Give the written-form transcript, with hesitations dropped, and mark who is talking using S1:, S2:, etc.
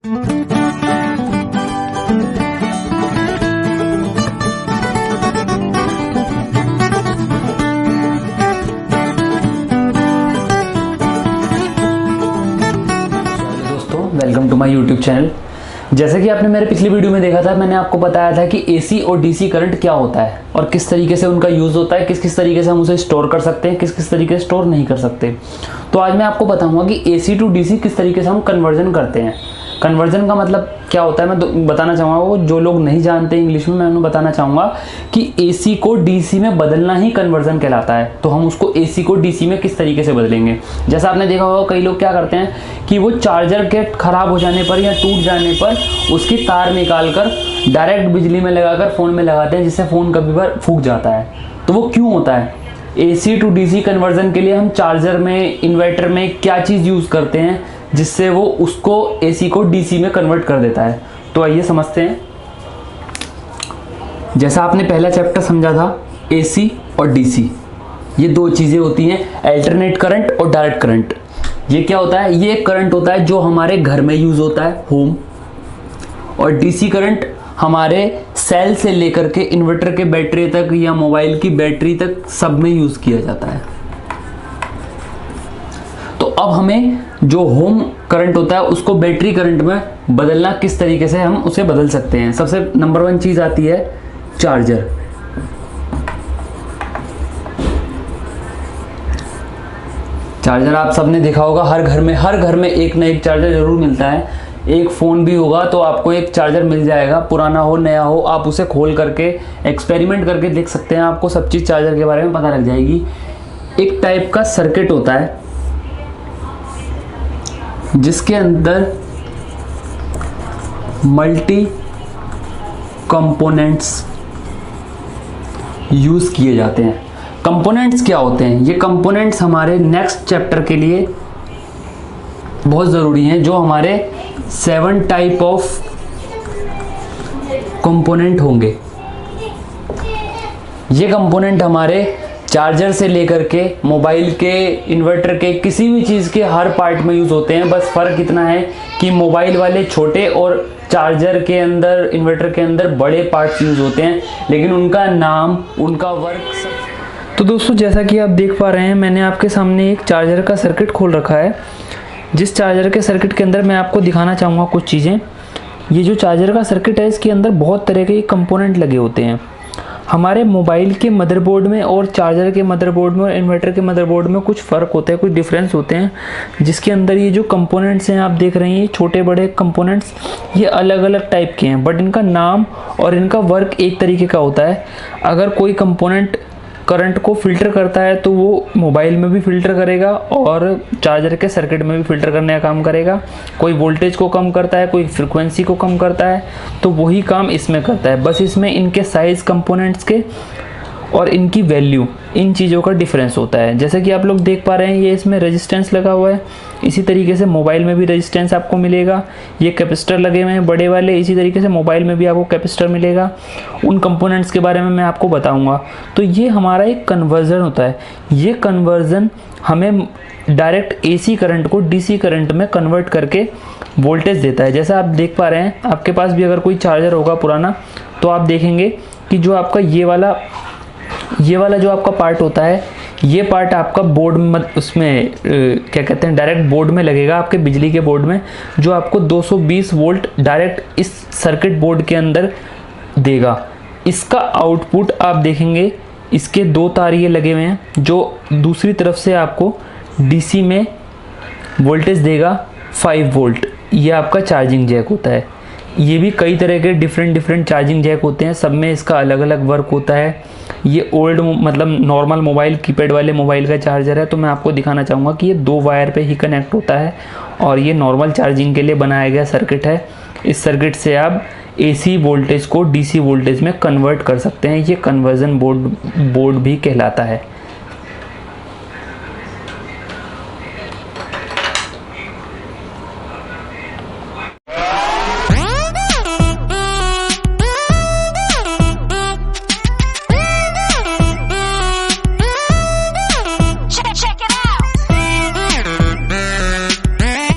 S1: Welcome to my YouTube channel. जैसे कि आपने मेरे पिछली वीडियो में देखा था, मैंने आपको बताया था कि एसी और डीसी करंट क्या होता है और किस तरीके से उनका यूज़ होता है, किस किस तरीके से हम उसे स्टोर कर सकते हैं, किस किस तरीके से स्टोर नहीं कर सकते। तो आज मैं आपको बताऊंगा कि एसी टू डीसी किस तरीके से हम कन्वर्जन करते हैं। कन्वर्जन का मतलब क्या होता है मैं बताना चाहूँगा। वो जो लोग नहीं जानते इंग्लिश में, मैं उन्हें बताना चाहूँगा कि एसी को डीसी में बदलना ही कन्वर्जन कहलाता है। तो हम उसको एसी को डीसी में किस तरीके से बदलेंगे। जैसा आपने देखा होगा, कई लोग क्या करते हैं कि वो चार्जर के ख़राब हो जाने पर या टूट जाने पर उसकी तार निकाल कर डायरेक्ट बिजली में लगाकर फ़ोन में लगाते हैं, जिससे फ़ोन कभी बार फूक जाता है। तो वो क्यों होता है? एसी टू डीसी कन्वर्जन के लिए हम चार्जर में, इन्वर्टर में क्या चीज़ यूज़ करते हैं जिससे वो उसको एसी को डीसी में कन्वर्ट कर देता है। तो आइए समझते हैं। जैसा आपने पहला चैप्टर समझा था, एसी और डीसी ये दो चीज़ें होती हैं, अल्टरनेट करंट और डायरेक्ट करंट। ये क्या होता है? ये एक करंट होता है जो हमारे घर में यूज़ होता है, होम। और डीसी करंट हमारे सेल से लेकर के इन्वर्टर के बैटरी तक या मोबाइल की बैटरी तक सब में यूज़ किया जाता है। तो अब हमें जो होम करंट होता है उसको बैटरी करंट में बदलना, किस तरीके से हम उसे बदल सकते हैं। सबसे नंबर 1 चीज़ आती है चार्जर। चार्जर आप सबने देखा होगा, हर घर में एक ना एक चार्जर जरूर मिलता है। एक फ़ोन भी होगा तो आपको एक चार्जर मिल जाएगा, पुराना हो नया हो, आप उसे खोल करके एक्सपेरिमेंट करके देख सकते हैं। आपको सब चीज़ चार्जर के बारे में पता लग जाएगी। एक टाइप का सर्किट होता है जिसके अंदर मल्टी कंपोनेंट्स यूज़ किए जाते हैं। कंपोनेंट्स क्या होते हैं? ये कंपोनेंट्स हमारे नेक्स्ट चैप्टर के लिए बहुत ज़रूरी हैं, जो हमारे 7 टाइप ऑफ कंपोनेंट होंगे। ये कंपोनेंट हमारे चार्जर से लेकर के मोबाइल के, इन्वर्टर के, किसी भी चीज़ के हर पार्ट में यूज़ होते हैं। बस फ़र्क इतना है कि मोबाइल वाले छोटे और चार्जर के अंदर, इन्वर्टर के अंदर बड़े पार्ट्स यूज़ होते हैं, लेकिन उनका नाम, उनका वर्क सब। तो दोस्तों, जैसा कि आप देख पा रहे हैं, मैंने आपके सामने एक चार्जर का सर्किट खोल रखा है। जिस चार्जर के सर्किट के अंदर मैं आपको दिखाना चाहूँगा कुछ चीज़ें। ये जो चार्जर का सर्किट है, इसके अंदर बहुत तरह के कंपोनेंट लगे होते हैं। हमारे मोबाइल के मदरबोर्ड में और चार्जर के मदरबोर्ड में और इन्वर्टर के मदरबोर्ड में कुछ फ़र्क होता है, कुछ डिफरेंस होते हैं, जिसके अंदर ये जो कंपोनेंट्स हैं आप देख रहे हैं, ये छोटे बड़े कंपोनेंट्स, ये अलग अलग टाइप के हैं, बट इनका नाम और इनका वर्क एक तरीके का होता है। अगर कोई कंपोनेंट करंट को फिल्टर करता है तो वो मोबाइल में भी फिल्टर करेगा और चार्जर के सर्किट में भी फिल्टर करने का काम करेगा। कोई वोल्टेज को कम करता है, कोई फ्रिक्वेंसी को कम करता है, तो वही काम इसमें करता है। बस इसमें इनके साइज़ कंपोनेंट्स के और इनकी वैल्यू, इन चीज़ों का डिफरेंस होता है। जैसे कि आप लोग देख पा रहे हैं, ये इसमें रेजिस्टेंस लगा हुआ है। इसी तरीके से मोबाइल में भी रेजिस्टेंस आपको मिलेगा। ये कैपेसिटर लगे हुए हैं बड़े वाले, इसी तरीके से मोबाइल में भी आपको कैपेसिटर मिलेगा। उन कंपोनेंट्स के बारे में मैं आपको बताऊंगा। तो ये हमारा एक कन्वर्जन होता है। ये कन्वर्जन हमें डायरेक्ट एसी करंट को डीसी करंट में कन्वर्ट करके वोल्टेज देता है। जैसा आप देख पा रहे हैं, आपके पास भी अगर कोई चार्जर होगा पुराना, तो आप देखेंगे कि जो आपका ये वाला जो आपका पार्ट होता है, ये पार्ट आपका बोर्ड में, उसमें क्या कहते हैं, डायरेक्ट बोर्ड में लगेगा, आपके बिजली के बोर्ड में, जो आपको 220 वोल्ट डायरेक्ट इस सर्किट बोर्ड के अंदर देगा। इसका आउटपुट आप देखेंगे, इसके 2 तार ये लगे हुए हैं, जो दूसरी तरफ से आपको डीसी में वोल्टेज देगा 5 वोल्ट। ये आपका चार्जिंग जैक होता है। ये भी कई तरह के डिफरेंट चार्जिंग जैक होते हैं, सब में इसका अलग अलग वर्क होता है। ये ओल्ड, मतलब नॉर्मल मोबाइल, कीपैड वाले मोबाइल का चार्जर है, तो मैं आपको दिखाना चाहूँगा कि ये 2 वायर पे ही कनेक्ट होता है और ये नॉर्मल चार्जिंग के लिए बनाया गया सर्किट है। इस सर्किट से आप एसी वोल्टेज को डीसी वोल्टेज में कन्वर्ट कर सकते हैं। ये कन्वर्जन बोर्ड भी कहलाता है।